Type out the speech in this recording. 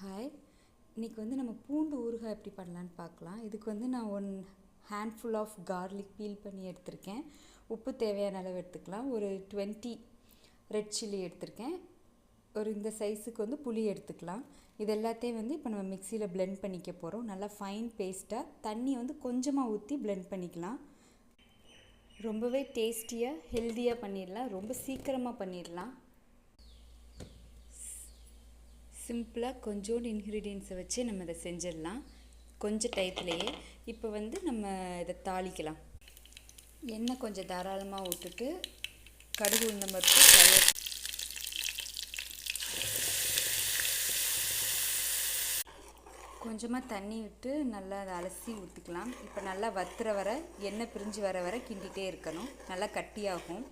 Hi. இன்றைக்கி வந்து நம்ம பூண்டு ஊறுகாய் எப்படி பண்ணலான்னு பார்க்கலாம். இதுக்கு வந்து நான் 1 ஹேண்ட்ஃபுல் ஆஃப் கார்லிக் பீல் பண்ணி எடுத்திருக்கேன். உப்பு தேவையான அளவு எடுத்துக்கலாம். ஒரு 20 ரெட் சில்லி எடுத்திருக்கேன். ஒரு இந்த சைஸுக்கு வந்து புளி எடுத்துக்கலாம். இது எல்லாத்தையும் வந்து இப்போ நம்ம மிக்சியில் பிளெண்ட் பண்ணிக்க போகிறோம். நல்லா ஃபைன் பேஸ்ட்டாக தண்ணி வந்து கொஞ்சமாக ஊற்றி பிளெண்ட் பண்ணிக்கலாம். ரொம்பவே டேஸ்டியாக ஹெல்த்தியாக பண்ணிடலாம். ரொம்ப சீக்கிரமாக பண்ணிடலாம். சிம்பிளாக கொஞ்சோண்டு இன்க்ரீடியன்ஸை வச்சு நம்ம இதை செஞ்சிடலாம் கொஞ்சம் டயத்துலேயே. இப்போ வந்து நம்ம இதை தாளிக்கலாம். எண்ணெய் கொஞ்சம் தாராளமாக விட்டுட்டு கடுகு உளுந்தம்பருப்பு கொஞ்சமாக தண்ணி விட்டு நல்லா அதை அலசி ஊற்றிக்கலாம். இப்போ நல்லா வத்துற வர எண்ணெய் பிரிஞ்சு வர கிண்டிகிட்டே இருக்கணும். நல்லா கட்டியாகும்.